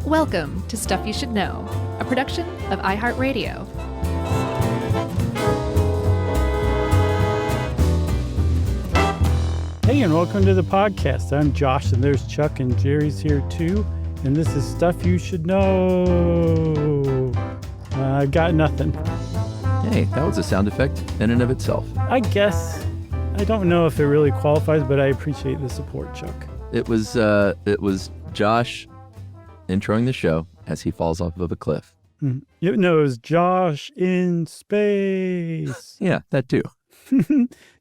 Welcome to Stuff You Should Know, a production of iHeartRadio. Hey, and welcome to the podcast. I'm Josh, and there's Chuck, and Jerry's here too. And this is Stuff You Should Know. I've got nothing. Hey, that was a sound effect in and of itself. I guess. I don't know if it really qualifies, but I appreciate the support, Chuck. It was Josh introing the show as he falls off of a cliff. Mm-hmm. No, it was Josh in space. Yeah, that too.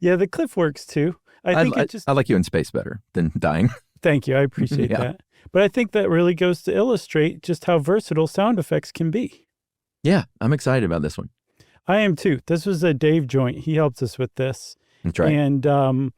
Yeah, the cliff works too. I like you in space better than dying. Thank you. I appreciate that. But I think that really goes to illustrate just how versatile sound effects can be. Yeah, I'm excited about this one. I am too. This was a Dave joint. He helped us with this. That's right. And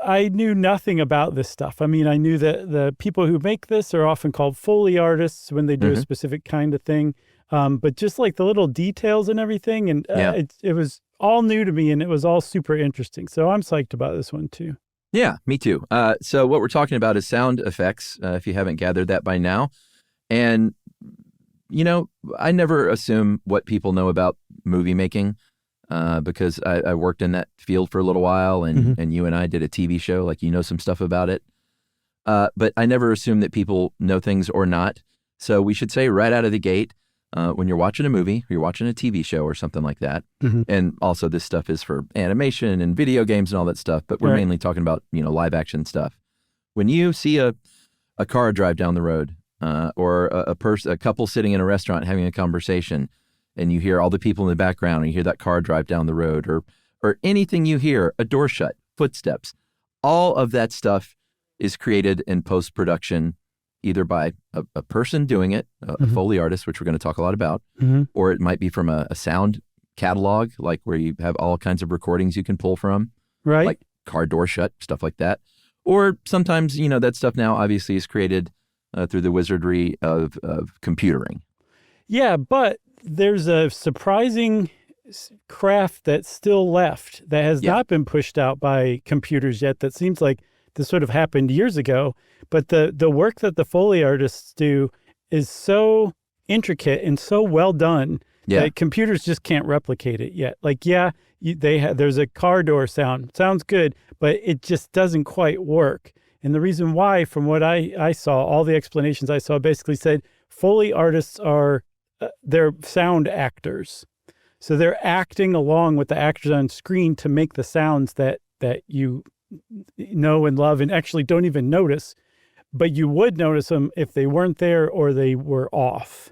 I knew nothing about this stuff. I mean, I knew that the people who make this are often called Foley artists when they do a specific kind of thing. But just like the little details and everything, and it was all new to me, and it was all super interesting. So I'm psyched about this one too. Yeah, me too. So what we're talking about is sound effects, if you haven't gathered that by now. And, you know, I never assume what people know about movie making because I worked in that field for a little while, and you and I did a TV show, like you know some stuff about it. But I never assume that people know things or not. So we should say right out of the gate, when you're watching a movie, or you're watching a TV show or something like that, and also this stuff is for animation and video games and all that stuff, but we're mainly talking about, you know, live action stuff. When you see a car drive down the road, or a couple sitting in a restaurant having a conversation, and you hear all the people in the background, and you hear that car drive down the road, or anything you hear, a door shut, footsteps, all of that stuff is created in post-production, either by a person doing it, a Foley artist, which we're going to talk a lot about, or it might be from a sound catalog, like where you have all kinds of recordings you can pull from, like car door shut, stuff like that. Or sometimes, you know, that stuff now obviously is created through the wizardry of computering. Yeah, but there's a surprising craft that's still left that has not been pushed out by computers yet. That seems like this sort of happened years ago, but the work that the Foley artists do is so intricate and so well done that computers just can't replicate it yet. Like, there's a car door sounds good, but it just doesn't quite work. And the reason why, from what I saw, all the explanations I saw basically said Foley artists are they're sound actors. So they're acting along with the actors on screen to make the sounds that you know and love and actually don't even notice, but you would notice them if they weren't there or they were off.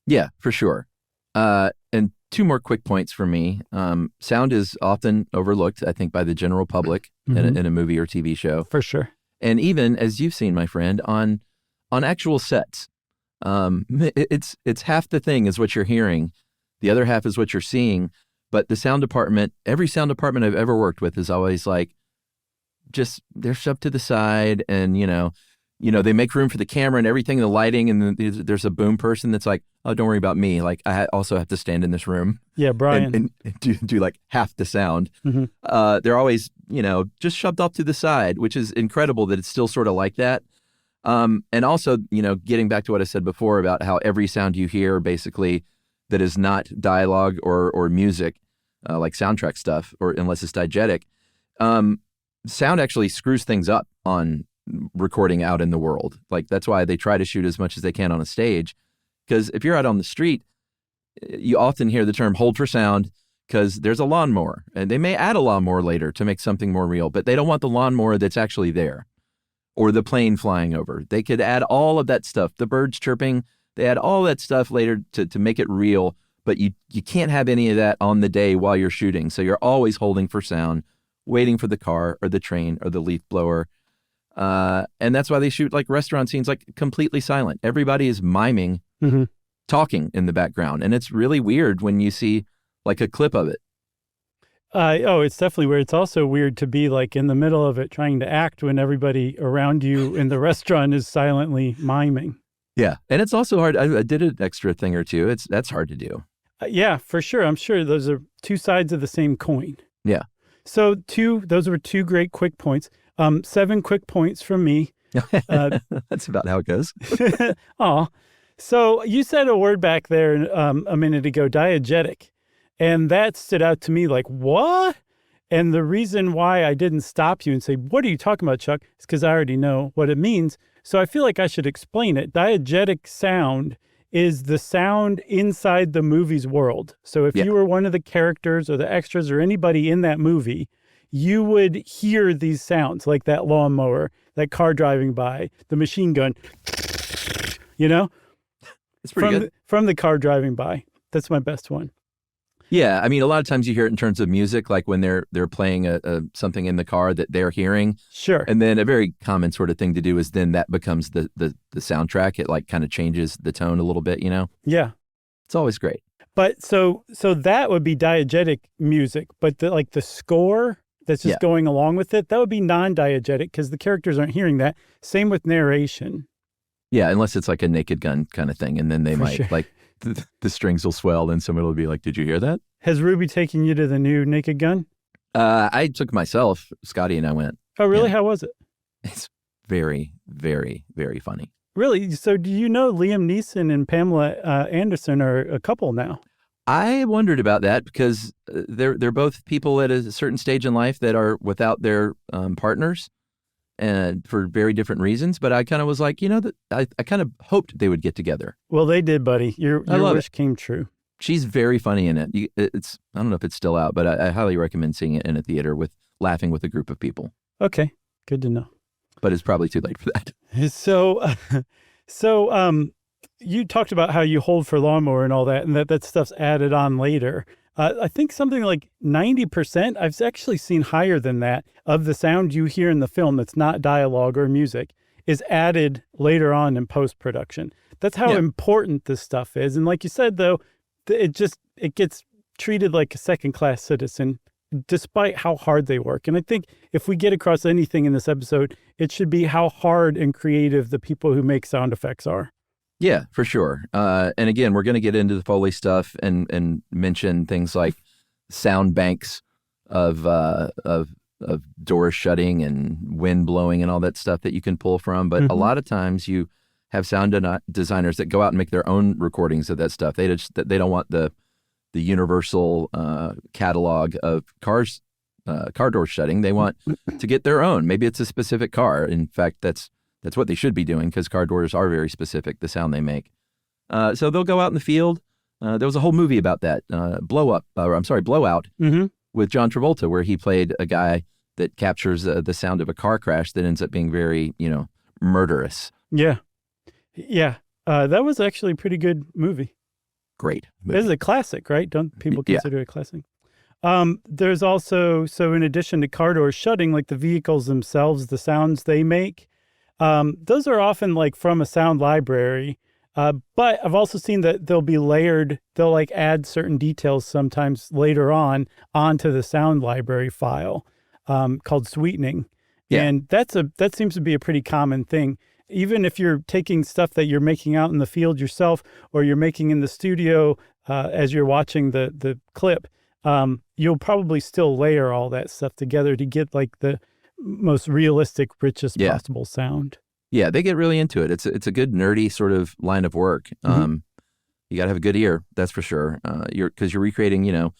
Yeah, for sure. And two more quick points for me. Sound is often overlooked, I think, by the general public in a movie or TV show. For sure. And even, as you've seen, my friend, on actual sets. It's half the thing is what you're hearing. The other half is what you're seeing. But the sound department, every sound department I've ever worked with is always like, just they're shoved to the side, and you know they make room for the camera and everything, the lighting, and there's a boom person that's like, oh, don't worry about me. Like I also have to stand in this room. Yeah, Brian, and do like half the sound. They're always just shoved off to the side, which is incredible that it's still sort of like that. And also, getting back to what I said before about how every sound you hear basically that is not dialogue or music, like soundtrack stuff, or unless it's diegetic, sound actually screws things up on recording out in the world. Like that's why they try to shoot as much as they can on a stage. Because if you're out on the street, you often hear the term hold for sound because there's a lawnmower, and they may add a lawnmower later to make something more real, but they don't want the lawnmower that's actually there. Or the plane flying over. They could add all of that stuff, the birds chirping, they add all that stuff later to make it real, but you can't have any of that on the day while you're shooting. So you're always holding for sound, waiting for the car or the train or the leaf blower. And that's why they shoot like restaurant scenes, like completely silent. Everybody is miming, talking in the background. And it's really weird when you see like a clip of it. It's definitely weird. It's also weird to be like in the middle of it trying to act when everybody around you in the restaurant is silently miming. Yeah. And it's also hard. I did an extra thing or two. That's hard to do. Yeah, for sure. I'm sure those are two sides of the same coin. Yeah. So those were two great quick points. 7 quick points from me. That's about how it goes. Oh, so you said a word back there a minute ago, diegetic, and that stood out to me like, what? And the reason why I didn't stop you and say, what are you talking about, Chuck? Is because I already know what it means. So I feel like I should explain it. Diegetic sound is the sound inside the movie's world. So if you were one of the characters or the extras or anybody in that movie, you would hear these sounds like that lawnmower, that car driving by, the machine gun, you know? It's pretty good. From the car driving by. That's my best one. Yeah, I mean, a lot of times you hear it in terms of music, like when they're playing something in the car that they're hearing. Sure. And then a very common sort of thing to do is then that becomes the soundtrack. It like kind of changes the tone a little bit, you know? Yeah. It's always great. But so that would be diegetic music, but the score that's just going along with it, that would be non-diegetic because the characters aren't hearing that. Same with narration. Yeah, unless it's like a Naked Gun kind of thing, and then they might like the strings will swell, and somebody will be like, "Did you hear that?" Has Ruby taken you to the new Naked Gun? I took myself. Scotty and I went. Oh, really? Yeah. How was it? It's very, very, very funny. Really? So do you know Liam Neeson and Pamela Anderson are a couple now? I wondered about that because they're both people at a certain stage in life that are without their partners, and for very different reasons. But I kind of was like, that I kind of hoped they would get together. Well, they did, buddy. Your wish came true. She's very funny in it. It's I don't know if it's still out, but I highly recommend seeing it in a theater with laughing with a group of people. Okay, good to know. But it's probably too late for that. So, you talked about how you hold for lawnmower and all that, and that stuff's added on later. I think something like 90%, I've actually seen higher than that, of the sound you hear in the film that's not dialogue or music is added later on in post-production. That's how important this stuff is. And like you said, though, it gets treated like a second-class citizen despite how hard they work. And I think if we get across anything in this episode, it should be how hard and creative the people who make sound effects are. Yeah, for sure. And again, we're going to get into the Foley stuff and mention things like sound banks of doors shutting and wind blowing and all that stuff that you can pull from. But a lot of times you have sound designers that go out and make their own recordings of that stuff. They don't want the universal catalog of car doors shutting. They want to get their own. Maybe it's a specific car. In fact, that's what they should be doing because car doors are very specific, the sound they make. So they'll go out in the field. There was a whole movie about that, Blowout, with John Travolta, where he played a guy that captures the sound of a car crash that ends up being very, murderous. Yeah. Yeah. That was actually a pretty good movie. Great movie. This is a classic, right? Don't people consider it a classic? There's also, so in addition to car doors shutting, like the vehicles themselves, the sounds they make, those are often like from a sound library. But I've also seen that they'll be layered. They'll like add certain details sometimes later on onto the sound library file, called sweetening. Yeah. And that seems to be a pretty common thing. Even if you're taking stuff that you're making out in the field yourself, or you're making in the studio, as you're watching the clip, you'll probably still layer all that stuff together to get like the most realistic, richest possible sound. Yeah, they get really into it. It's a good nerdy sort of line of work. You got to have a good ear, that's for sure. Because you're recreating,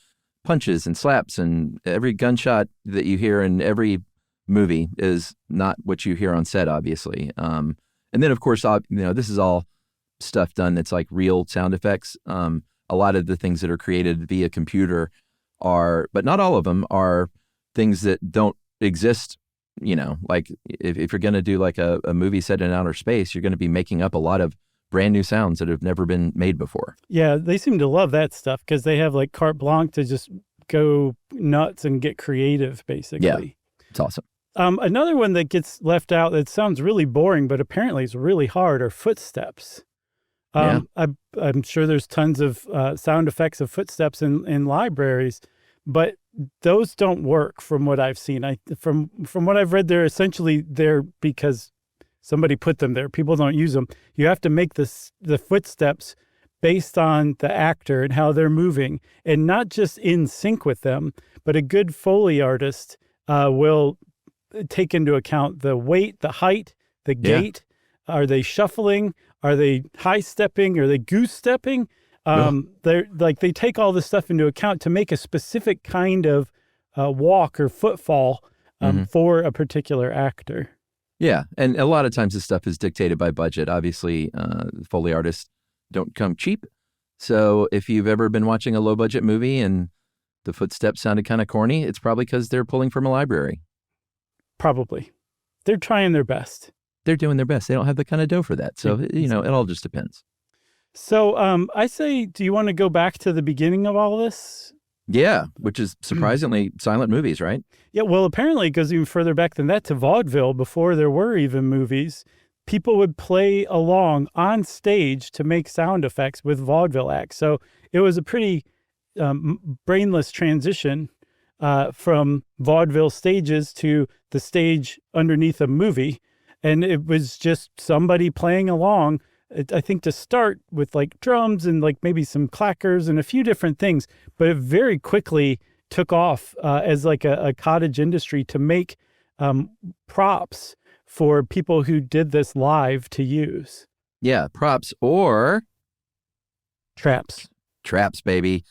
punches and slaps, and every gunshot that you hear in every movie is not what you hear on set, obviously. And then, of course, this is all stuff done that's like real sound effects. A lot of the things that are created via computer but not all of them are things that don't exist. Like if you're going to do like a movie set in outer space, you're going to be making up a lot of brand new sounds that have never been made before. Yeah, they seem to love that stuff because they have like carte blanche to just go nuts and get creative, basically. Yeah, it's awesome. Another one that gets left out that sounds really boring, but apparently it's really hard, are footsteps. I'm sure there's tons of sound effects of footsteps in libraries, but those don't work from what I've seen. From what I've read, they're essentially there because somebody put them there. People don't use them. You have to make the footsteps based on the actor and how they're moving, and not just in sync with them, but a good Foley artist will take into account the weight, the height, the gait. Are they shuffling? Are they high stepping? Are they goose stepping? They're like, they take all this stuff into account to make a specific kind of walk or footfall for a particular actor. Yeah, and a lot of times this stuff is dictated by budget. Obviously, Foley artists don't come cheap. So if you've ever been watching a low-budget movie and the footsteps sounded kind of corny, it's probably because they're pulling from a library. Probably. They're trying their best. They're doing their best. They don't have the kind of dough for that. So, it all just depends. So I say, do you want to go back to the beginning of all this? Yeah, which is surprisingly silent movies, right? Yeah, well, apparently it goes even further back than that to vaudeville before there were even movies. People would play along on stage to make sound effects with vaudeville acts. So it was a pretty brainless transition from vaudeville stages to the stage underneath a movie. And it was just somebody playing along, I think, to start with like drums and like maybe some clackers and a few different things. But it very quickly took off as like a cottage industry to make props for people who did this live to use. Yeah, props or... Traps. Traps, baby.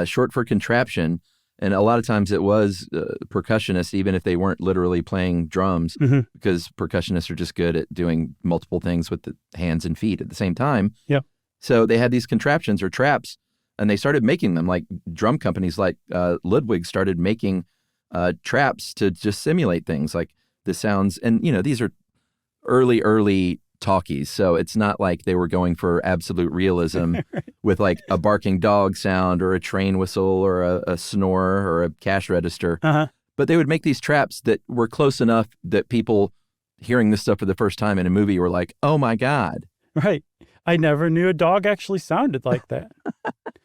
Short for contraption. And a lot of times it was percussionists, even if they weren't literally playing drums, because percussionists are just good at doing multiple things with the hands and feet at the same time. Yeah. So they had these contraptions or traps, and they started making them. Like drum companies like Ludwig started making traps to just simulate things like the sounds. And, these are early talkies. So it's not like they were going for absolute realism with like a barking dog sound or a train whistle or a snore or a cash register. But they would make these traps that were close enough that people hearing this stuff for the first time in a movie were like, oh my God. Right. I never knew a dog actually sounded like that.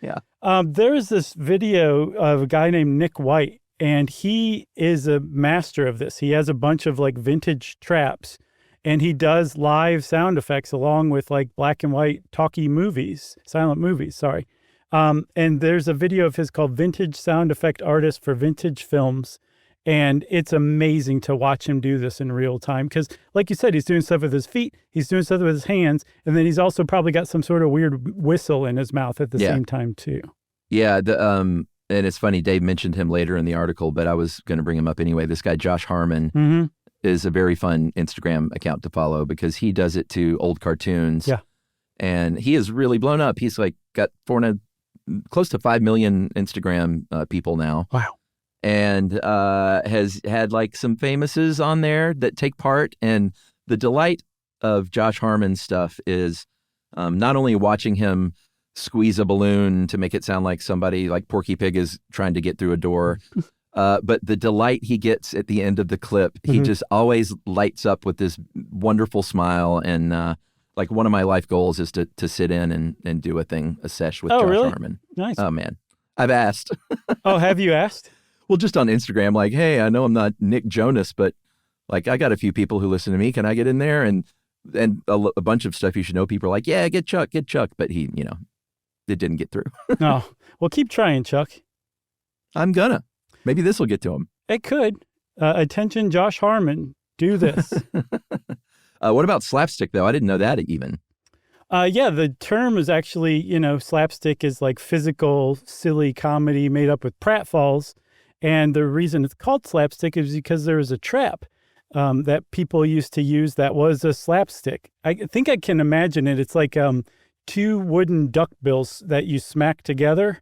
Yeah. There's this video of a guy named Nick White, and he is a master of this. He has a bunch of like vintage traps. And he does live sound effects along with like black and white talkie movies, silent movies, sorry. And there's a video of his called Vintage Sound Effect Artist for Vintage Films. And it's amazing to watch him do this in real time. Because like you said, he's doing stuff with his feet, he's doing stuff with his hands, and then he's also probably got some sort of weird whistle in his mouth at the same time too. Yeah, and it's funny, Dave mentioned him later in the article, but I was going to bring him up anyway. This guy, Josh Harmon, is a very fun Instagram account to follow because he does it to old cartoons. Yeah. And he is really blown up. He's like got close to 5 million Instagram people now. Wow. And has had like some famouses on there that take part. And the delight of Josh Harmon's stuff is not only watching him squeeze a balloon to make it sound like somebody like Porky Pig is trying to get through a door, but the delight he gets at the end of the clip, he just always lights up with this wonderful smile. And like one of my life goals is to sit in and do a sesh with Josh Harmon. Nice. Oh, man. I've asked. Oh, have you asked? Well, just on Instagram, like, hey, I know I'm not Nick Jonas, but like I got a few people who listen to me. Can I get in there? And a bunch of stuff you should know. People are like, yeah, get Chuck. But he, it didn't get through. Oh, well, keep trying, Chuck. I'm gonna. Maybe this will get to him. It could. Attention, Josh Harmon. Do this. What about slapstick, though? I didn't know that even. Yeah, the term is actually, slapstick is like physical, silly comedy made up with pratfalls. And the reason it's called slapstick is because there was a trap that people used to use that was a slapstick. I think I can imagine it. It's like two wooden duck bills that you smack together.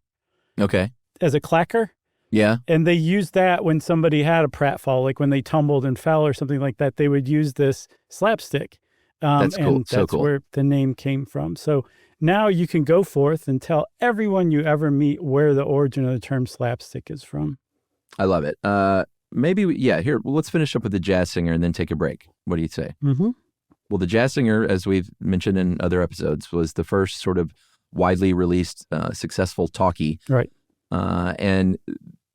Okay. As a clacker. Yeah. And they used that when somebody had a pratfall, like when they tumbled and fell or something like that, they would use this slapstick. That's cool. And that's where the name came from. So now you can go forth and tell everyone you ever meet where the origin of the term slapstick is from. I love it. Here, let's finish up with the jazz singer and then take a break. What do you say? Mm-hmm. Well, the jazz singer, as we've mentioned in other episodes, was the first sort of widely released successful talkie. Right. And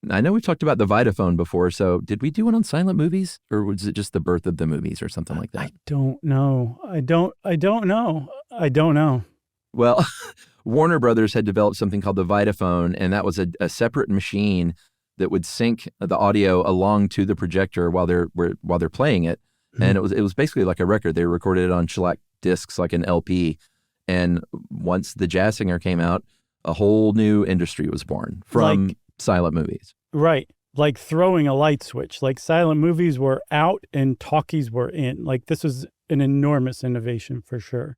I know we've talked about the Vitaphone before, so did we do one on silent movies, or was it just the birth of the movies or something like that? I don't know. I don't know. Well, Warner Brothers had developed something called the Vitaphone, and that was a separate machine that would sync the audio along to the projector while they're playing it. and it was basically like a record. They recorded it on shellac discs, like an LP. And once the jazz singer came out, a whole new industry was born from silent movies. Right. Like throwing a light switch. Like silent movies were out and talkies were in. Like this was an enormous innovation for sure.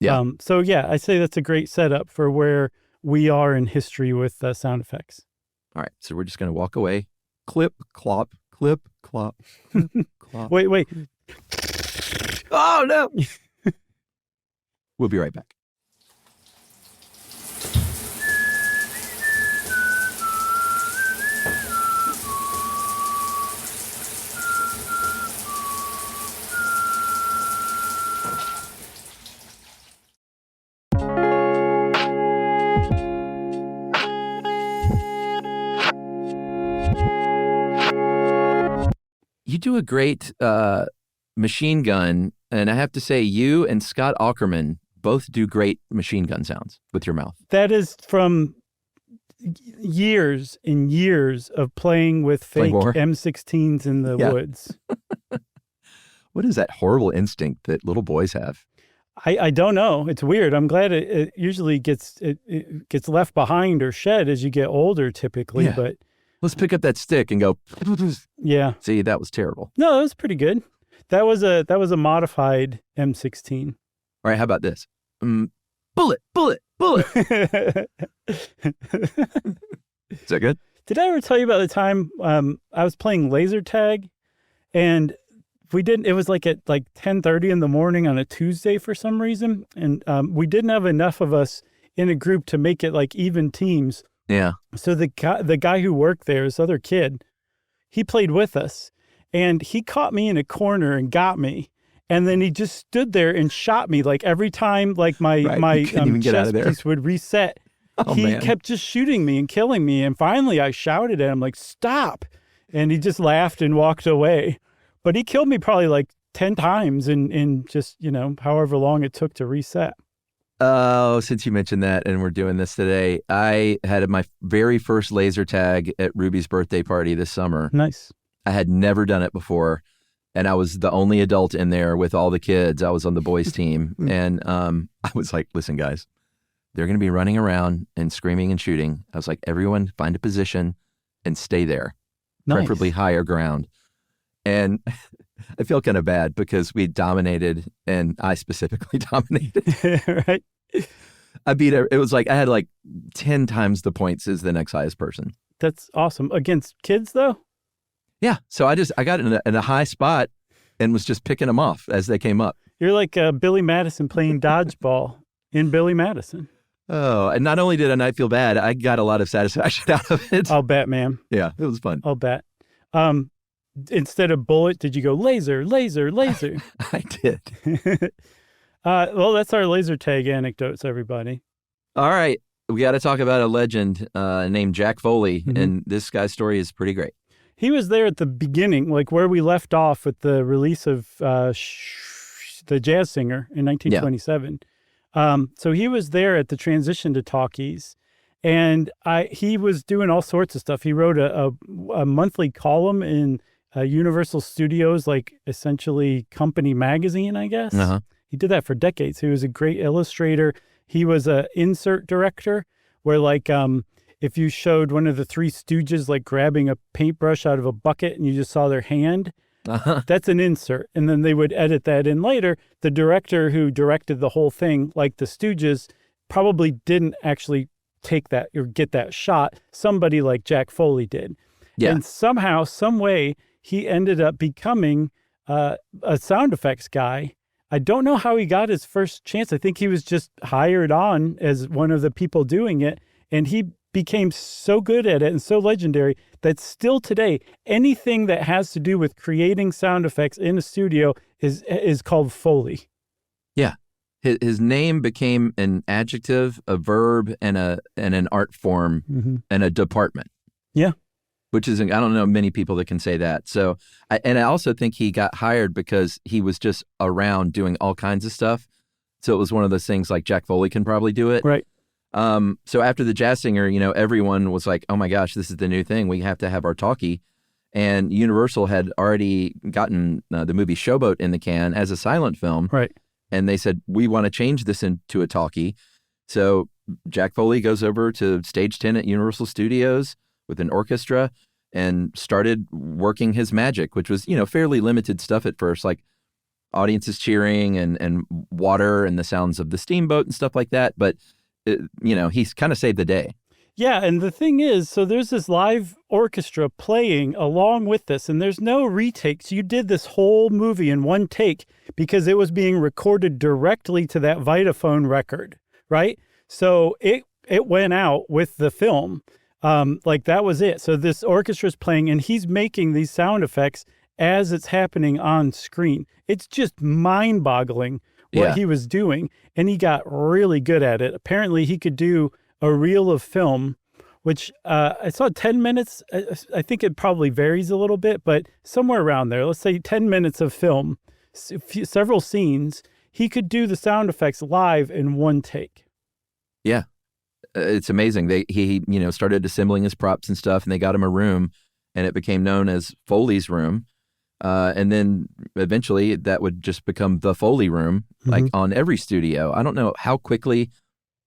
Yeah. So yeah, I say that's a great setup for where we are in history with sound effects. All right. So we're just going to walk away. Clip, clop, clip, clop, clip, clop. Wait. Oh, no. We'll be right back. You do a great machine gun, and I have to say, you and Scott Aukerman both do great machine gun sounds with your mouth. That is from years and years of playing with fake M16s in the woods. What is that horrible instinct that little boys have? I don't know. It's weird. I'm glad it usually gets left behind or shed as you get older, typically. Yeah. But let's pick up that stick and go. Yeah. See, that was terrible. No, that was pretty good. That was a modified M16. All right, how about this? Bullet, bullet, bullet. Is that good? Did I ever tell you about the time I was playing laser tag, and it was like at 10:30 in the morning on a Tuesday for some reason, and we didn't have enough of us in a group to make it like even teams. Yeah. So the guy who worked there, this other kid, he played with us, and he caught me in a corner and got me. And then he just stood there and shot me. Like every time like my chest piece would reset, he kept just shooting me and killing me. And finally I shouted at him like, "Stop." And he just laughed and walked away. But he killed me probably like 10 times in just, however long it took to reset. Oh, since you mentioned that and we're doing this today, I had my very first laser tag at Ruby's birthday party this summer. Nice. I had never done it before. And I was the only adult in there with all the kids. I was on the boys' team. And I was like, listen, guys, they're going to be running around and screaming and shooting. I was like, everyone find a position and stay there, preferably higher ground. And I feel kind of bad because we dominated, and I specifically dominated. Right. I beat it. It was like I had like 10 times the points as the next highest person. That's awesome. Against kids, though? Yeah. So I got in a high spot and was just picking them off as they came up. You're like Billy Madison playing dodgeball in Billy Madison. Oh, and not only did I not feel bad, I got a lot of satisfaction out of it. I'll bet, man. Yeah, it was fun. I'll bet. Instead of bullet, did you go laser, laser, laser? I did. Well, that's our laser tag anecdotes, everybody. All right. We got to talk about a legend named Jack Foley, and this guy's story is pretty great. He was there at the beginning, like where we left off with the release of the Jazz Singer in 1927. Yeah. So he was there at the transition to talkies, and he was doing all sorts of stuff. He wrote a monthly column in Universal Studios, like essentially company magazine, I guess. Uh-huh. He did that for decades. He was a great illustrator. He was an insert director where like if you showed one of the Three Stooges like grabbing a paintbrush out of a bucket and you just saw their hand, that's an insert. And then they would edit that in later. The director who directed the whole thing, like the Stooges, probably didn't actually take that or get that shot. Somebody like Jack Foley did. Yeah. And somehow, some way, he ended up becoming a sound effects guy. I don't know how he got his first chance. I think he was just hired on as one of the people doing it. And he became so good at it and so legendary that still today, anything that has to do with creating sound effects in a studio is called Foley. Yeah. His name became an adjective, a verb, and an art form and a department. Yeah. Which is, I don't know many people that can say that. So, I also think he got hired because he was just around doing all kinds of stuff. So it was one of those things like Jack Foley can probably do it. Right. So after the Jazz Singer, everyone was like, oh my gosh, this is the new thing. We have to have our talkie. And Universal had already gotten the movie Showboat in the can as a silent film. Right. And they said, we want to change this into a talkie. So Jack Foley goes over to Stage 10 at Universal Studios with an orchestra and started working his magic, which was, fairly limited stuff at first, like audiences cheering and water and the sounds of the steamboat and stuff like that. But, he's kind of saved the day. Yeah, and the thing is, so there's this live orchestra playing along with this, and there's no retakes. You did this whole movie in one take because it was being recorded directly to that Vitaphone record, right? So it went out with the film. That was it. So this orchestra's playing, and he's making these sound effects as it's happening on screen. It's just mind-boggling what he was doing, and he got really good at it. Apparently, he could do a reel of film, which I saw 10 minutes. I think it probably varies a little bit, but somewhere around there, let's say 10 minutes of film, several scenes, he could do the sound effects live in one take. Yeah. It's amazing. He started assembling his props and stuff, and they got him a room, and it became known as Foley's room. And then eventually that would just become the Foley room, like on every studio. I don't know how quickly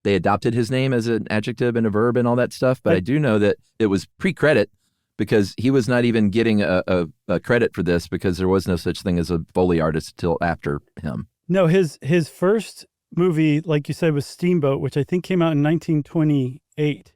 they adopted his name as an adjective and a verb and all that stuff, but I do know that it was pre-credit because he was not even getting a credit for this because there was no such thing as a Foley artist till after him. No, his first movie, like you said, was Steamboat, which I think came out in 1928.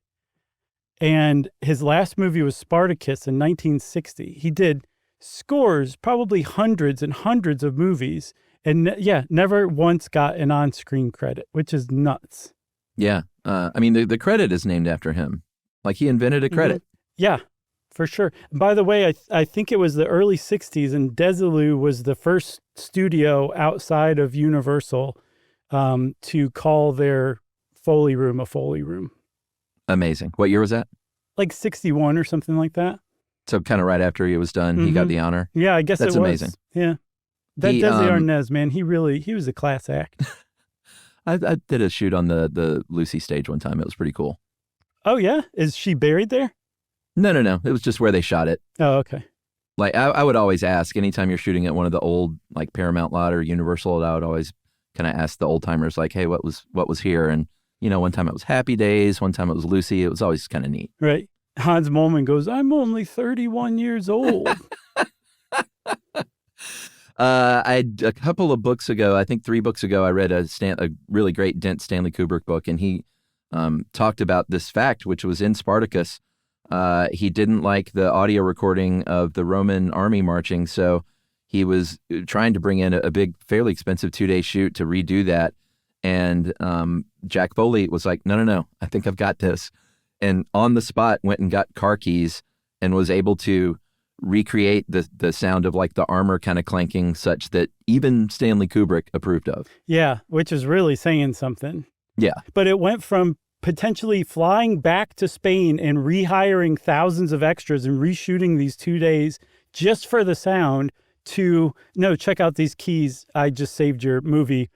And his last movie was Spartacus in 1960. He did scores, probably hundreds and hundreds of movies, and never once got an on-screen credit, which is nuts. Yeah. The credit is named after him. Like he invented a credit. Yeah, for sure. And by the way, I think it was the early 60s, and Desilu was the first studio outside of Universal to call their Foley room a Foley room. Amazing. What year was that? Like 61 or something like that. So kind of right after he was done, he got the honor. Yeah, I guess that's it was. Amazing. Yeah. That Desi Arnaz, man, he was a class act. I did a shoot on the Lucy stage one time. It was pretty cool. Oh, yeah? Is she buried there? No. It was just where they shot it. Oh, okay. Like I would always ask anytime you're shooting at one of the old like Paramount lot or Universal, I would always kind of ask the old timers like, hey, what was here? And, one time it was Happy Days. One time it was Lucy. It was always kind of neat. Right. Hans Moleman goes, I'm only 31 years old. A couple of books ago, I think 3 books ago, I read a really great Dent Stanley Kubrick book, and he talked about this fact, which was in Spartacus. He didn't like the audio recording of the Roman army marching, so he was trying to bring in a big, fairly expensive 2-day shoot to redo that. And Jack Foley was like, no, I think I've got this. And on the spot went and got car keys and was able to recreate the sound of like the armor kind of clanking such that even Stanley Kubrick approved of. Yeah, which is really saying something. Yeah. But it went from potentially flying back to Spain and rehiring thousands of extras and reshooting these 2 days just for the sound to, no, check out these keys. I just saved your movie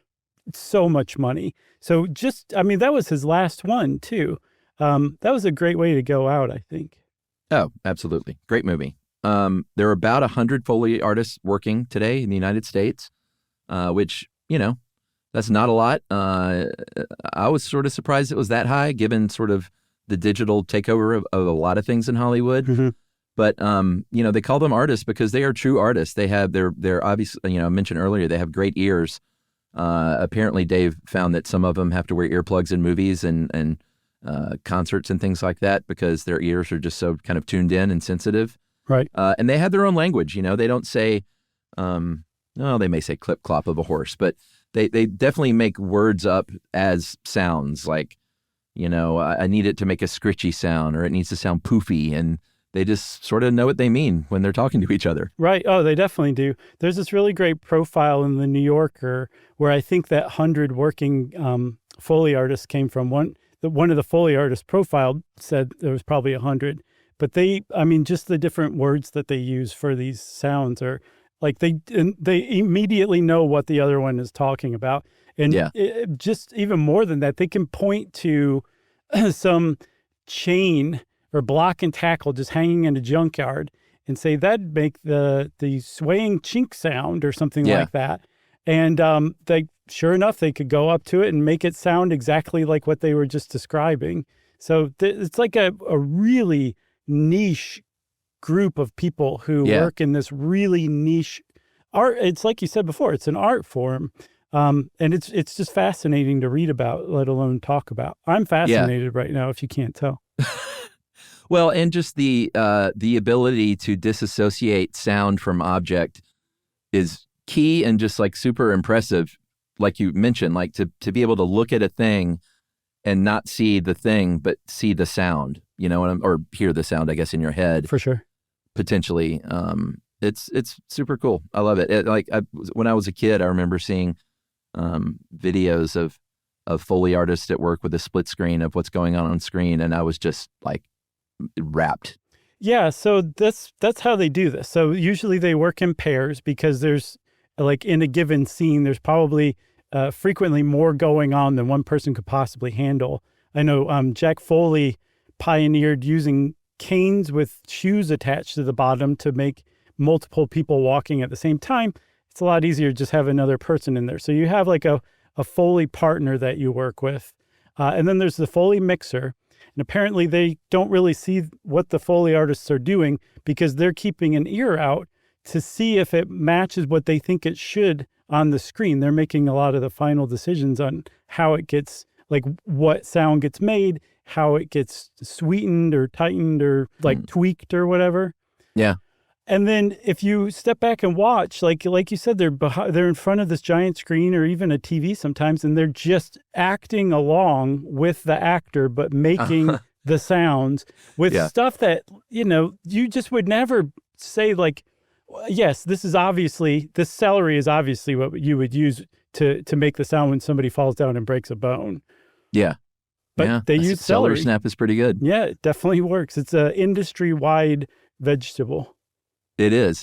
so much money. So that was his last one too. That was a great way to go out, I think. Oh, absolutely. Great movie. There are about 100 Foley artists working today in the United States, which, that's not a lot. I was sort of surprised it was that high, given sort of the digital takeover of a lot of things in Hollywood. Mm-hmm. But, they call them artists because they are true artists. They have they're obviously, I mentioned earlier, they have great ears. Apparently, Dave found that some of them have to wear earplugs in movies and concerts and things like that because their ears are just so kind of tuned in and sensitive. Right. And they have their own language. They don't say, they may say clip clop of a horse, but they definitely make words up as sounds like, I need it to make a scritchy sound or it needs to sound poofy. And they just sort of know what they mean when they're talking to each other. Right. Oh, they definitely do. There's this really great profile in the New Yorker where I think that 100 working Foley artists came from. One of the Foley artists profiled said there was probably 100. But just the different words that they use for these sounds are like they immediately know what the other one is talking about. And just even more than that, they can point to some chain or block and tackle just hanging in a junkyard and say that'd make the swaying chink sound or something Yeah. like that. And they, sure enough, they could go up to it and make it sound exactly like what they were just describing. So it's like a really niche group of people who work in this really niche art. It's like you said before, it's an art form. And it's just fascinating to read about, let alone talk about. I'm fascinated right now, if you can't tell. Well, and just the ability to disassociate sound from object is key and just like super impressive. Like you mentioned, like to be able to look at a thing and not see the thing, but see the sound, or hear the sound, I guess, in your head. For sure. Potentially. It's super cool. I love it. When I was a kid, I remember seeing videos of Foley artists at work with a split screen of what's going on screen. And I was just like wrapped. Yeah. So that's how they do this. So usually they work in pairs because there's like in a given scene, there's probably frequently more going on than one person could possibly handle. I know Jack Foley pioneered using canes with shoes attached to the bottom to make multiple people walking at the same time. It's a lot easier to just have another person in there. So you have like a Foley partner that you work with. And then there's the Foley mixer. And apparently they don't really see what the Foley artists are doing because they're keeping an ear out to see if it matches what they think it should on the screen. They're making a lot of the final decisions on how it gets, like what sound gets made, how it gets sweetened or tightened or like tweaked or whatever. Yeah. And then if you step back and watch, like you said, they're in front of this giant screen or even a TV sometimes, and they're just acting along with the actor, but making the sounds with stuff that, you just would never say like, yes, this celery is obviously what you would use to make the sound when somebody falls down and breaks a bone. Yeah. But they use celery. Snap is pretty good. Yeah, it definitely works. It's an industry-wide vegetable. It is.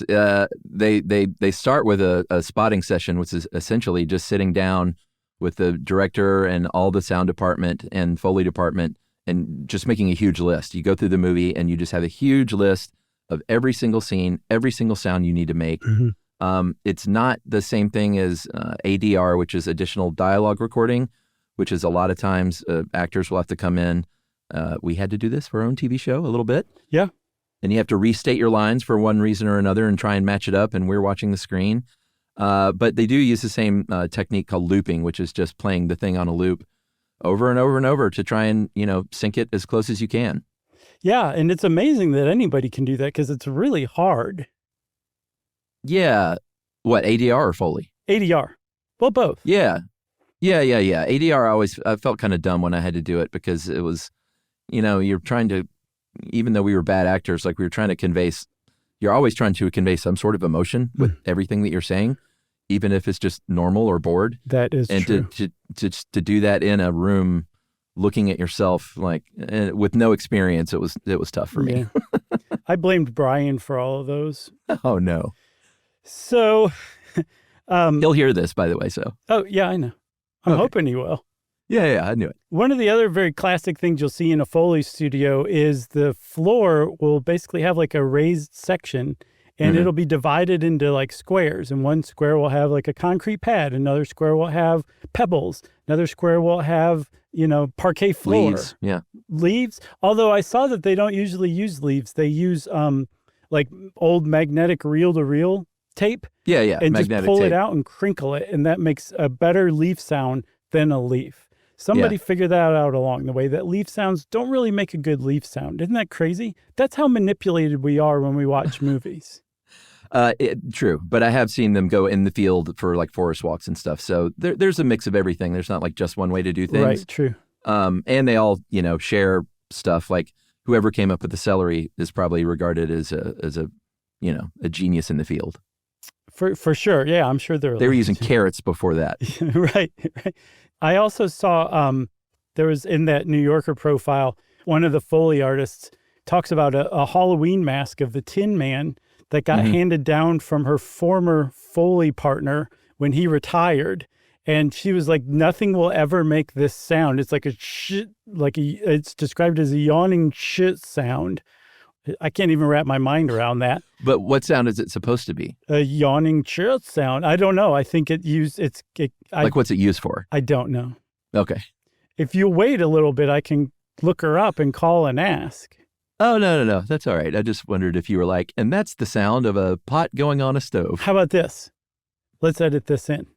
They start with a spotting session, which is essentially just sitting down with the director and all the sound department and Foley department and just making a huge list. You go through the movie and you just have a huge list of every single scene, every single sound you need to make. Mm-hmm. It's not the same thing as ADR, which is additional dialogue recording, which is a lot of times actors will have to come in. We had to do this for our own TV show a little bit. Yeah. And you have to restate your lines for one reason or another and try and match it up, and we're watching the screen. But they do use the same technique called looping, which is just playing the thing on a loop over and over and over to try and, sync it as close as you can. Yeah, and it's amazing that anybody can do that because it's really hard. Yeah. What, ADR or Foley? ADR. Well, both. Yeah. ADR I felt kind of dumb when I had to do it because it was, you're trying to, even though we were bad actors, like we were trying to you're always trying to convey some sort of emotion with everything that you're saying, even if it's just normal or bored. That is true. And to do that in a room looking at yourself like with no experience, it was tough for me. Yeah. I blamed Brian for all of those. Oh, no. So he'll hear this, by the way, so. Oh, yeah, I know. I'm hoping he will. Yeah, I knew it. One of the other very classic things you'll see in a Foley studio is the floor will basically have like a raised section and it'll be divided into like squares. And one square will have like a concrete pad. Another square will have pebbles. Another square will have, parquet floor. Leaves, yeah. Leaves. Although I saw that they don't usually use leaves. They use like old magnetic reel-to-reel tape. Yeah. And magnetic just pull tape. it out and crinkle it. And that makes a better leaf sound than a leaf. Somebody figured that out along the way, that leaf sounds don't really make a good leaf sound. Isn't that crazy? That's how manipulated we are when we watch movies. True, but I have seen them go in the field for like forest walks and stuff. So there's a mix of everything. There's not like just one way to do things. Right, true. And they all, share stuff. Like whoever came up with the celery is probably regarded as a genius in the field. For sure. Yeah, I'm sure they were using carrots before that. Right. I also saw there was in that New Yorker profile, one of the Foley artists talks about a Halloween mask of the Tin Man that got handed down from her former Foley partner when he retired. And she was like, nothing will ever make this sound. It's like it's described as a yawning shit sound. I can't even wrap my mind around that. But what sound is it supposed to be? A yawning church sound. I don't know. I think Like what's it used for? I don't know. Okay. If you wait a little bit, I can look her up and call and ask. Oh, no. That's all right. I just wondered if you were like, and that's the sound of a pot going on a stove. How about this? Let's edit this in.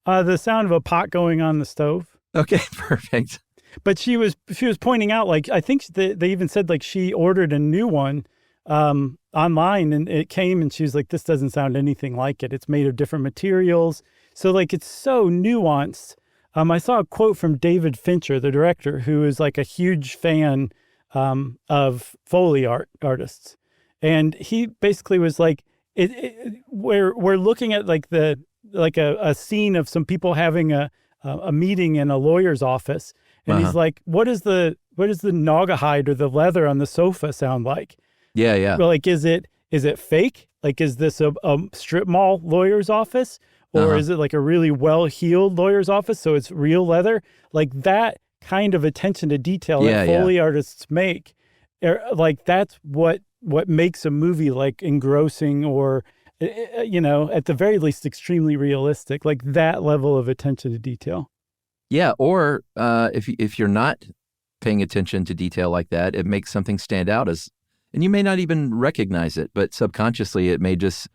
The sound of a pot going on the stove. Okay, perfect. But she was pointing out, like, I think they even said, like, she ordered a new one online, and it came, and she was like, this doesn't sound anything like it. It's made of different materials. So, like, it's so nuanced. I saw a quote from David Fincher, the director, who is, like, a huge fan of Foley artists. And he basically was like, we're looking at, like, a scene of some people having a meeting in a lawyer's office. And he's like, what does the naugahyde or the leather on the sofa sound like? Yeah. Well, like, is it fake? Like, is this a strip mall lawyer's office? Or is it like a really well-heeled lawyer's office, so it's real leather? Like, that kind of attention to detail that Foley artists make, like, that's what makes a movie, like, engrossing or, at the very least, extremely realistic. Like, that level of attention to detail. Yeah, or if you're not paying attention to detail like that, it makes something stand out and you may not even recognize it, but subconsciously it may just,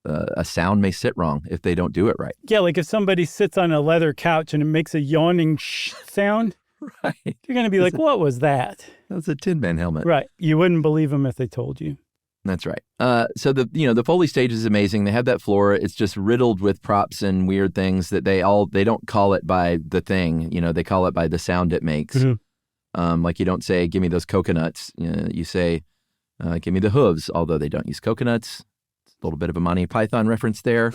a sound may sit wrong if they don't do it right. Yeah, like if somebody sits on a leather couch and it makes a yawning sound, right? You're going to be like, what was that? That's a Tin Man helmet. Right. You wouldn't believe them if they told you. That's right. So the Foley stage is amazing. They have that floor. It's just riddled with props and weird things that they don't call it by the thing. They call it by the sound it makes. Mm-hmm. Like you don't say, give me those coconuts. You say, give me the hooves, although they don't use coconuts. It's a little bit of a Monty Python reference there.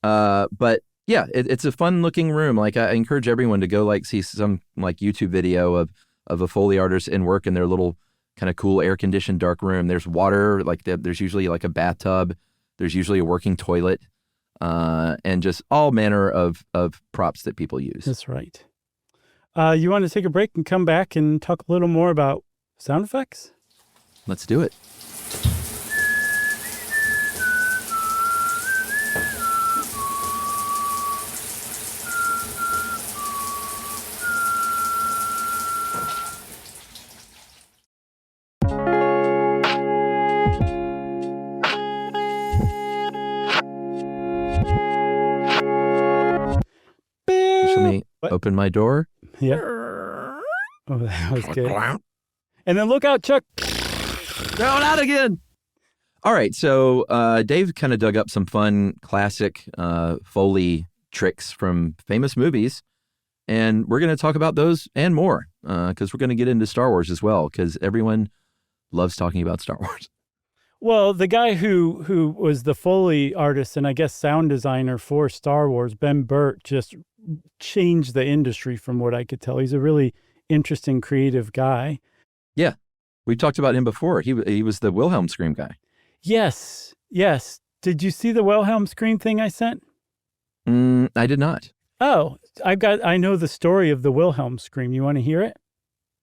But yeah, it's a fun looking room. Like I encourage everyone to go like see some like YouTube video of a Foley artist in work in their little kind of cool air-conditioned dark room. There's water, like there's usually like a bathtub. There's usually a working toilet, and just all manner of props that people use. That's right. You want to take a break and come back and talk a little more about sound effects? Let's do it. Open my door. Yeah. Oh, that was good. And then look out, Chuck. No, not again. All right. So Dave kind of dug up some fun classic Foley tricks from famous movies. And we're going to talk about those and more because we're going to get into Star Wars as well because everyone loves talking about Star Wars. Well, the guy who was the Foley artist and I guess sound designer for Star Wars, Ben Burtt, just changed the industry from what I could tell. He's a really interesting, creative guy. Yeah. We've talked about him before. He was the Wilhelm scream guy. Yes. Did you see the Wilhelm scream thing I sent? I did not. Oh, I know the story of the Wilhelm scream. You want to hear it?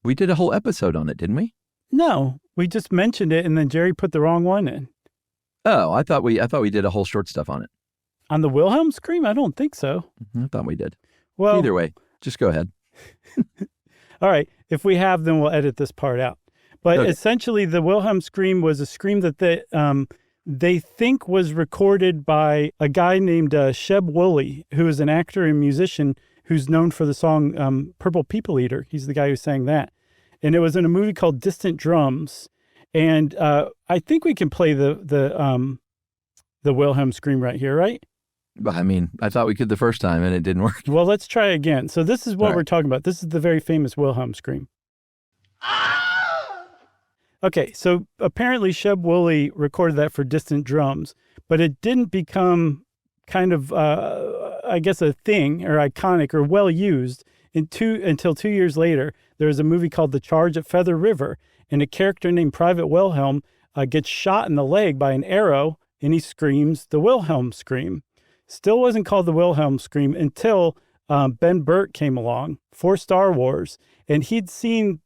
We did a whole episode on it, didn't we? No, we just mentioned it and then Jerry put the wrong one in. Oh, I thought we did a whole short stuff on it. On the Wilhelm scream? I don't think so. I thought we did. Well, either way, just go ahead. All right. If we have, then we'll edit this part out. But okay. Essentially, the Wilhelm scream was a scream that they think was recorded by a guy named Sheb Wooley, who is an actor and musician who's known for the song Purple People Eater. He's the guy who sang that. And it was in a movie called Distant Drums. And I think we can play the Wilhelm scream right here, right? I mean, I thought we could the first time and it didn't work. Well, let's try again. So this is what right. we're talking about. This is the very famous Wilhelm scream. Okay, so apparently Sheb Wooley recorded that for Distant Drums, but it didn't become kind of, I guess, a thing or iconic or well used until 2 years later. There was a movie called The Charge at Feather River, and a character named Private Wilhelm gets shot in the leg by an arrow, and he screams the Wilhelm scream. Still wasn't called the Wilhelm scream until Ben Burtt came along for Star Wars, and he'd seen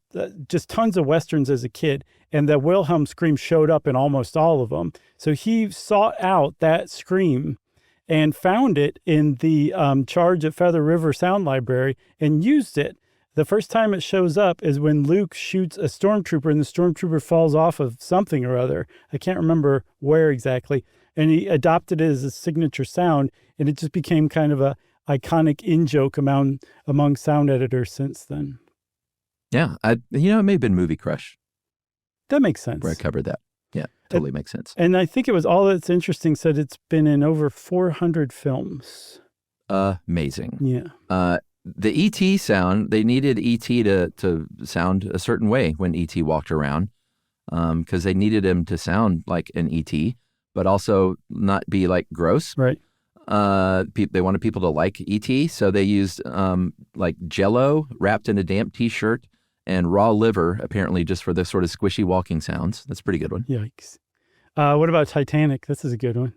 just tons of Westerns as a kid, and the Wilhelm scream showed up in almost all of them. So he sought out that scream and found it in the Charge at Feather River Sound Library and used it. The first time it shows up is when Luke shoots a stormtrooper and the stormtrooper falls off of something or other. I can't remember where exactly. And he adopted it as a signature sound, and it just became kind of a iconic in-joke among sound editors since then. Yeah. It may have been Movie Crush That makes sense. where I covered that. Yeah, totally makes sense. And I think it was All That's Interesting said it's been in over 400 films. Amazing. Yeah. The E.T. sound, they needed E.T. to sound a certain way when E.T. walked around, because they needed him to sound like an E.T., but also not be like gross. Right. They wanted people to like E.T., so they used like Jell-O wrapped in a damp T-shirt and raw liver, apparently just for the sort of squishy walking sounds. That's a pretty good one. Yikes. What about Titanic? This is a good one.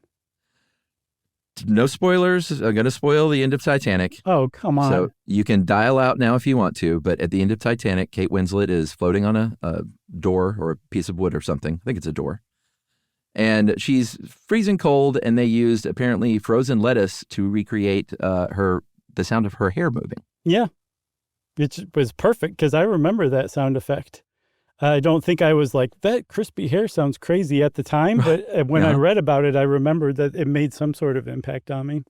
No spoilers. I'm going to spoil the end of Titanic. Oh, come on. So you can dial out now if you want to, but at the end of Titanic, Kate Winslet is floating on a door or a piece of wood or something. I think it's a door. And she's freezing cold, and they used apparently frozen lettuce to recreate the sound of her hair moving. Yeah. It was perfect because I remember that sound effect. I don't think I was like, that crispy hair sounds crazy at the time, but when I read about it, I remembered that it made some sort of impact on me.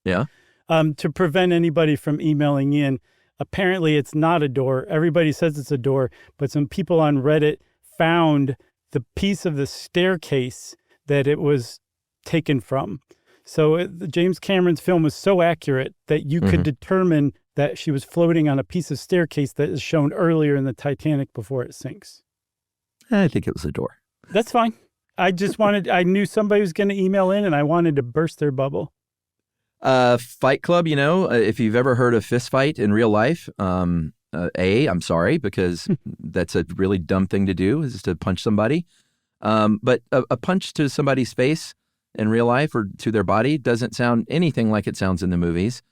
Yeah. To prevent anybody from emailing in, apparently it's not a door. Everybody says it's a door, but some people on Reddit found the piece of the staircase that it was taken from. So James Cameron's film was so accurate that you could determine that she was floating on a piece of staircase that is shown earlier in the Titanic before it sinks. I think it was a door. That's fine. I knew somebody was going to email in, and I wanted to burst their bubble. Fight Club, if you've ever heard a fist fight in real life, I'm sorry, because that's a really dumb thing to do, is to punch somebody. But a punch to somebody's face in real life or to their body doesn't sound anything like it sounds in the movies.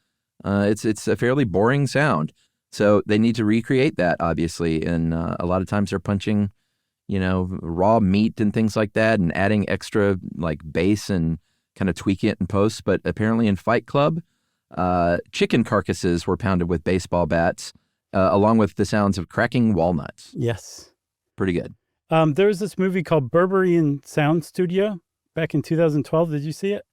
It's a fairly boring sound. So they need to recreate that, obviously. And a lot of times they're punching, raw meat and things like that and adding extra like bass and kind of tweaking it in post. But apparently in Fight Club, chicken carcasses were pounded with baseball bats, along with the sounds of cracking walnuts. Yes. Pretty good. There was this movie called Berberian Sound Studio back in 2012. Did you see it?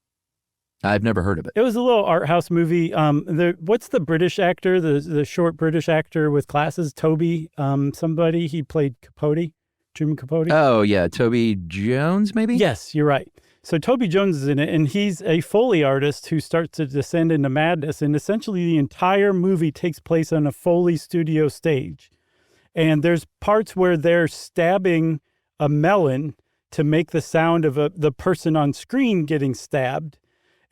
I've never heard of it. It was a little art house movie. What's the British actor, the short British actor with glasses? Toby, somebody. He played Capote, Truman Capote. Oh, yeah. Toby Jones, maybe? Yes, you're right. So Toby Jones is in it, and he's a Foley artist who starts to descend into madness. And essentially the entire movie takes place on a Foley studio stage. And there's parts where they're stabbing a melon to make the sound of the person on screen getting stabbed.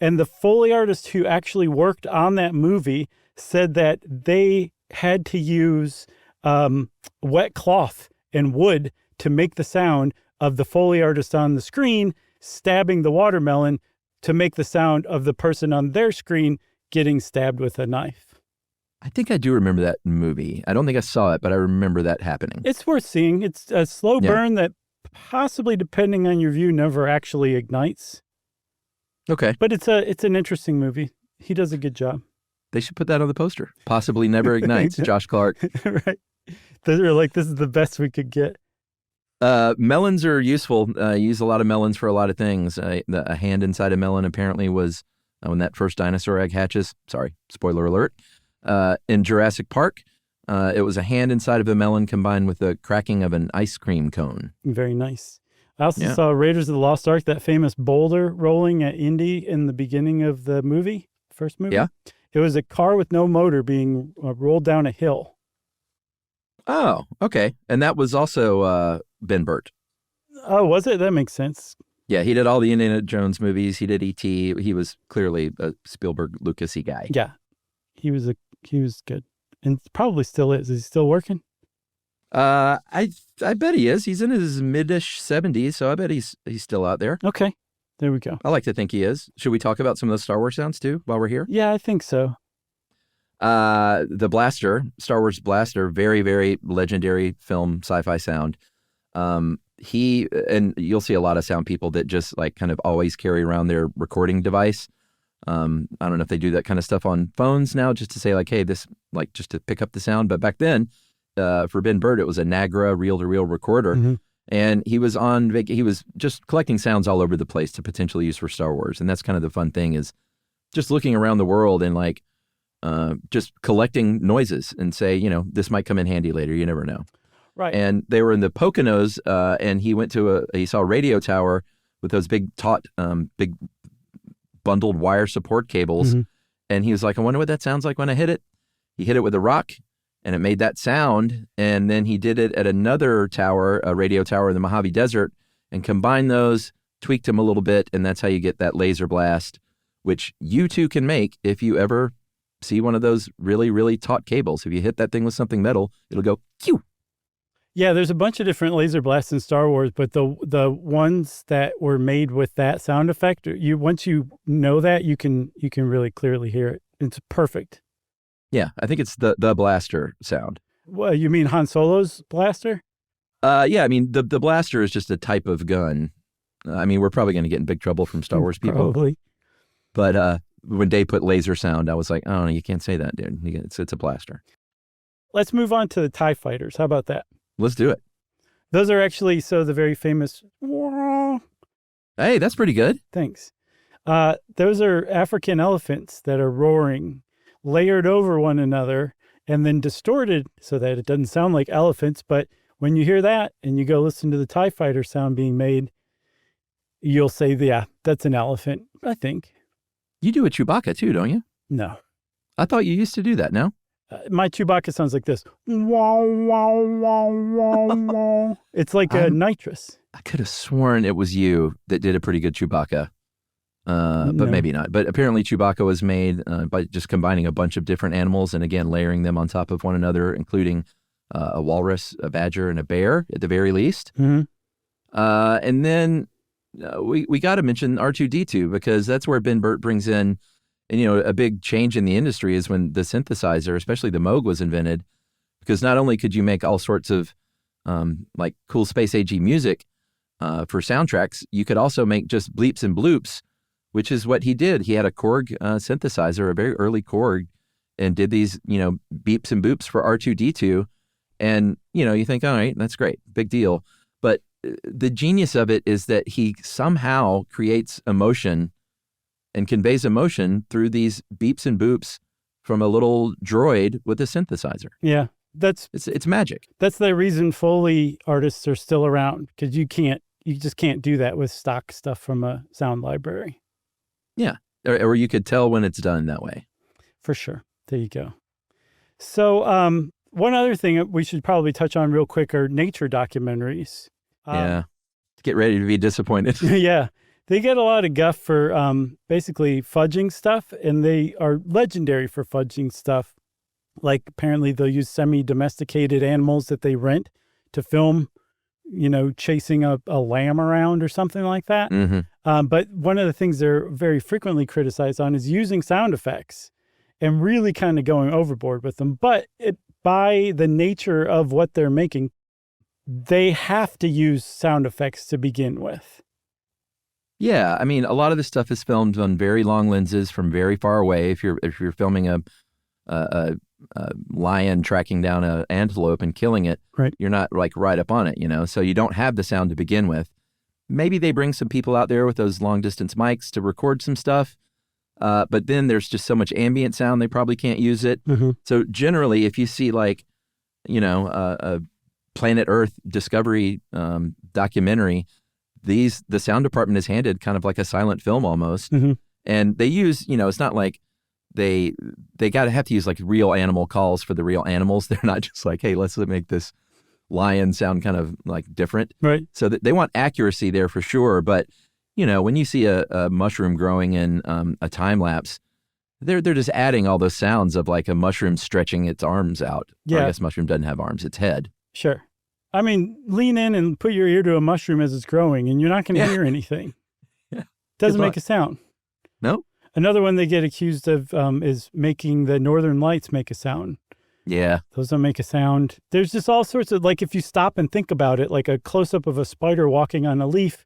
And the Foley artist who actually worked on that movie said that they had to use wet cloth and wood to make the sound of the Foley artist on the screen stabbing the watermelon to make the sound of the person on their screen getting stabbed with a knife. I think I do remember that movie. I don't think I saw it, but I remember that happening. It's worth seeing. It's a slow burn that possibly, depending on your view, never actually ignites. Okay. But it's an interesting movie. He does a good job. They should put that on the poster. Possibly never ignites. Josh Clark. Right. They're like, this is the best we could get. Melons are useful. Use a lot of melons for a lot of things. A hand inside a melon apparently was when that first dinosaur egg hatches. Sorry, spoiler alert. In Jurassic Park, it was a hand inside of a melon combined with the cracking of an ice cream cone. Very nice. I also saw Raiders of the Lost Ark, that famous boulder rolling at Indy in the beginning of the movie, first movie. Yeah. It was a car with no motor being rolled down a hill. Oh, okay. And that was also Ben Burtt. Oh, was it? That makes sense. Yeah, he did all the Indiana Jones movies. He did E.T. He was clearly a Spielberg, Lucas-y guy. Yeah. He was good. And probably still is. Is he still working? I bet he is. He's in his mid-ish 70s, so I bet he's still out there. Okay. There we go. I like to think he is. Should we talk about some of the Star Wars sounds too while we're here? Yeah, I think so. The blaster, Star Wars blaster, very, very legendary film sci-fi sound. And you'll see a lot of sound people that just like kind of always carry around their recording device. I don't know if they do that kind of stuff on phones now, just to say like, hey, this, like, just to pick up the sound. But back then, for Ben Burtt, it was a Nagra reel-to-reel recorder. Mm-hmm. And he was he was just collecting sounds all over the place to potentially use for Star Wars. And that's kind of the fun thing, is just looking around the world and like just collecting noises and say, this might come in handy later. You never know. Right. And they were in the Poconos, and he went to he saw a radio tower with those big big bundled wire support cables. Mm-hmm. And he was like, I wonder what that sounds like when I hit it. He hit it with a rock, and it made that sound. And then he did it at another tower, a radio tower in the Mojave Desert, and combined those, tweaked them a little bit, and that's how you get that laser blast, which you too can make if you ever see one of those really, really taut cables. If you hit that thing with something metal, it'll go, Q. Yeah, there's a bunch of different laser blasts in Star Wars, but the ones that were made with that sound effect, once you know that, you can really clearly hear it. It's perfect. Yeah, I think it's the blaster sound. Well, you mean Han Solo's blaster? Yeah, I mean the blaster is just a type of gun. I mean, we're probably going to get in big trouble from Star Wars people. Probably. But when Dave put laser sound, I was like, oh, no, you can't say that, dude. It's a blaster. Let's move on to the TIE fighters. How about that? Let's do it. Those are actually the very famous. Hey, that's pretty good. Thanks. Those are African elephants that are roaring, layered over one another, and then distorted so that it doesn't sound like elephants. But when you hear that and you go listen to the TIE fighter sound being made, you'll say, yeah, that's an elephant, I think. You do a Chewbacca too, don't you? No. I thought you used to do that, no? My Chewbacca sounds like this. Wow, wow, wow, wow, wow. It's like a nitrous. I could have sworn it was you that did a pretty good Chewbacca, but maybe not. But apparently Chewbacca was made by just combining a bunch of different animals and, again, layering them on top of one another, including a walrus, a badger, and a bear at the very least. Mm-hmm. And then we got to mention R2-D2, because that's where Ben Burtt brings in. And, a big change in the industry is when the synthesizer, especially the Moog, was invented, because not only could you make all sorts of like cool space age music for soundtracks, you could also make just bleeps and bloops, which is what he did. He had a Korg synthesizer, a very early Korg, and did these, beeps and boops for R2-D2. And, you think, all right, that's great, big deal. But the genius of it is that he somehow creates emotion and conveys emotion through these beeps and boops from a little droid with a synthesizer. Yeah, it's magic. That's the reason Foley artists are still around, because you just can't do that with stock stuff from a sound library. Yeah, or you could tell when it's done that way. For sure. There you go. So one other thing we should probably touch on real quick are nature documentaries. Yeah, get ready to be disappointed. Yeah. They get a lot of guff for basically fudging stuff, and they are legendary for fudging stuff. Like, apparently they'll use semi-domesticated animals that they rent to film, chasing a lamb around or something like that. Mm-hmm. But one of the things they're very frequently criticized on is using sound effects and really kind of going overboard with them. But by the nature of what they're making, they have to use sound effects to begin with. Yeah, I mean, a lot of this stuff is filmed on very long lenses from very far away. If you're filming a lion tracking down an antelope and killing it, right, you're not like right up on it, so you don't have the sound to begin with. Maybe they bring some people out there with those long distance mics to record some stuff, but then there's just so much ambient sound they probably can't use it. Mm-hmm. So generally, if you see like, a Planet Earth Discovery documentary, the sound department is handed kind of like a silent film almost. Mm-hmm. And they use, it's not like they got to have to use like real animal calls for the real animals. They're not just like, hey, let's make this lion sound kind of like different. Right. So they want accuracy there for sure. But, when you see a mushroom growing in a time lapse, they're just adding all those sounds of like a mushroom stretching its arms out. Yeah. Or I guess mushroom doesn't have arms, its head. Sure. I mean, lean in and put your ear to a mushroom as it's growing, and you're not going to hear anything. Yeah. Doesn't make a sound. No. Another one they get accused of is making the Northern Lights make a sound. Yeah. Those don't make a sound. There's just all sorts of, like, if you stop and think about it, like a close-up of a spider walking on a leaf,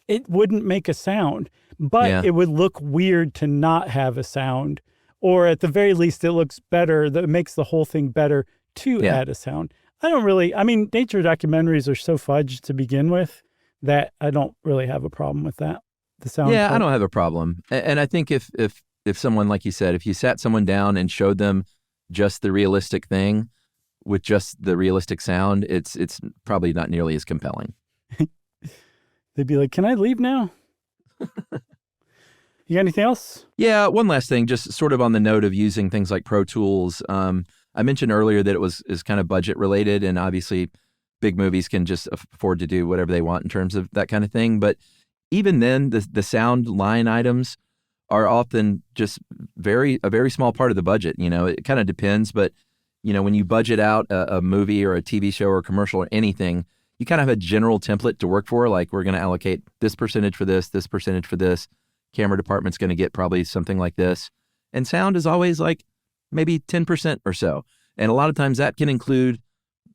it wouldn't make a sound, but it would look weird to not have a sound. Or at the very least, it looks better. That makes the whole thing better to add a sound. Nature documentaries are so fudged to begin with that I don't really have a problem with that. The sound. Yeah, I don't have a problem. And I think if someone, like you said, if you sat someone down and showed them just the realistic thing with just the realistic sound, it's probably not nearly as compelling. They'd be like, "Can I leave now?" You got anything else? Yeah, one last thing, just sort of on the note of using things like Pro Tools. I mentioned earlier that is kind of budget related, and obviously big movies can just afford to do whatever they want in terms of that kind of thing. But even then, the sound line items are often just a very small part of the budget. It kind of depends, but when you budget out a movie or a TV show or a commercial or anything, you kind of have a general template to work for. Like, we're going to allocate this percentage for this percentage for this. Camera department's going to get probably something like this. And sound is always like maybe 10% or so. And a lot of times that can include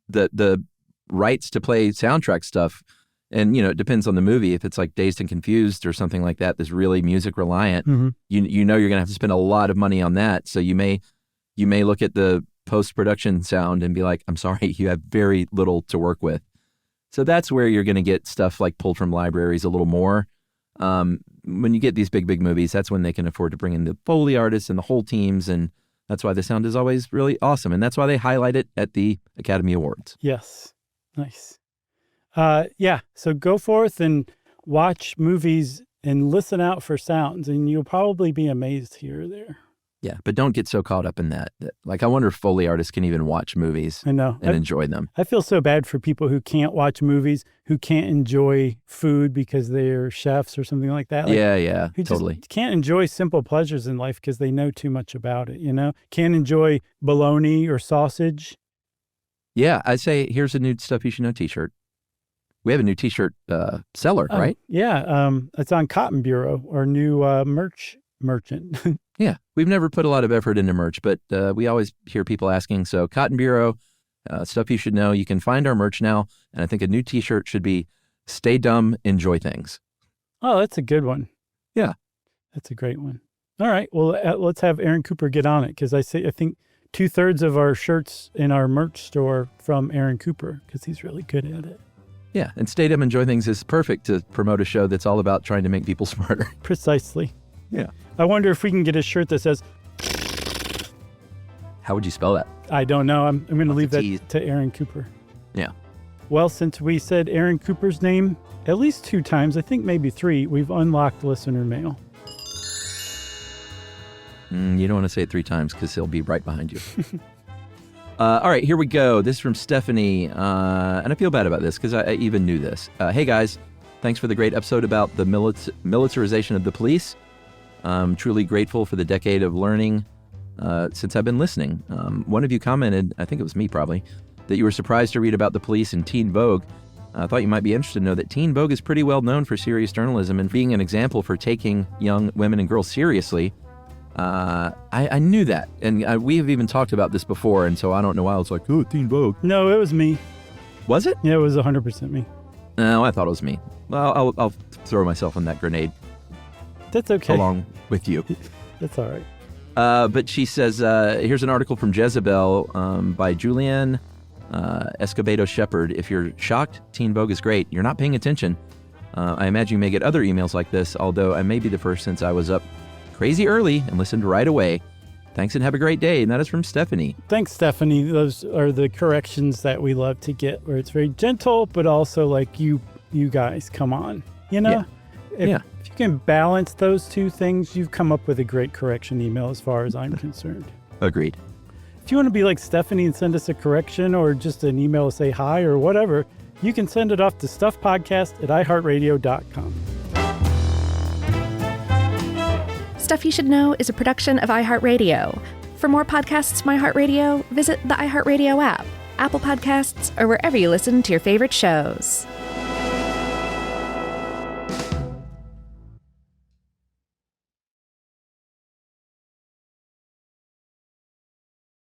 the rights to play soundtrack stuff. And, it depends on the movie. If it's like Dazed and Confused or something like that, that's really music reliant, you're going to have to spend a lot of money on that. So you may look at the post-production sound and be like, I'm sorry, you have very little to work with. So that's where you're going to get stuff like pulled from libraries a little more. When you get these big movies, that's when they can afford to bring in the Foley artists and the whole teams. And that's why the sound is always really awesome. And that's why they highlight it at the Academy Awards. Yes. Nice. So go forth and watch movies and listen out for sounds, and you'll probably be amazed here or there. Yeah, but don't get so caught up in that. Like, I wonder if Foley artists can even watch movies and enjoy them. I feel so bad for people who can't watch movies, who can't enjoy food because they're chefs or something like that. Like, who totally. Just can't enjoy simple pleasures in life because they know too much about it, Can't enjoy bologna or sausage. Yeah, I say, here's a new Stuff You Should Know t-shirt. We have a new t-shirt seller, right? Yeah, it's on Cotton Bureau, our new merchant. Yeah, we've never put a lot of effort into merch, but we always hear people asking. So Cotton Bureau, Stuff You Should Know. You can find our merch now, and I think a new t-shirt should be Stay Dumb, Enjoy Things. Oh, that's a good one. Yeah. That's a great one. All right, well, let's have Aaron Cooper get on it, because I think 2/3 of our shirts in our merch store from Aaron Cooper, because he's really good at it. Yeah, and Stay Dumb, Enjoy Things is perfect to promote a show that's all about trying to make people smarter. Precisely. Yeah. I wonder if we can get a shirt that says... How would you spell that? I don't know. I'm going to leave that to Aaron Cooper. Yeah. Well, since we said Aaron Cooper's name at least 2 times, I think maybe 3, we've unlocked listener mail. You don't want to say it 3 times because he'll be right behind you. All right, here we go. This is from Stephanie, and I feel bad about this because I even knew this. Hey, guys. Thanks for the great episode about the militarization of the police. I'm truly grateful for the decade of learning since I've been listening. One of you commented, I think it was me probably, that you were surprised to read about the police in Teen Vogue. I thought you might be interested to know that Teen Vogue is pretty well known for serious journalism and being an example for taking young women and girls seriously. I knew that, and we have even talked about this before, and so I don't know why I was like, oh, Teen Vogue. No, it was me. Was it? Yeah, it was 100% me. No, I thought it was me. Well, I'll throw myself on that grenade. That's okay. Along with you. That's all right. But she says, here's an article from Jezebel by Julianne Escobedo Shepard. If you're shocked, Teen Vogue is great. You're not paying attention. I imagine you may get other emails like this, although I may be the first since I was up crazy early and listened right away. Thanks and have a great day. And that is from Stephanie. Thanks, Stephanie. Those are the corrections that we love to get, where it's very gentle, but also like, you guys, come on. Yeah. If you can balance those 2 things, you've come up with a great correction email as far as I'm concerned. Agreed. If you want to be like Stephanie and send us a correction or just an email to say hi or whatever, you can send it off to stuffpodcast@iheartradio.com. Stuff You Should Know is a production of iHeartRadio. For more podcasts from iHeartRadio, visit the iHeartRadio app, Apple Podcasts, or wherever you listen to your favorite shows.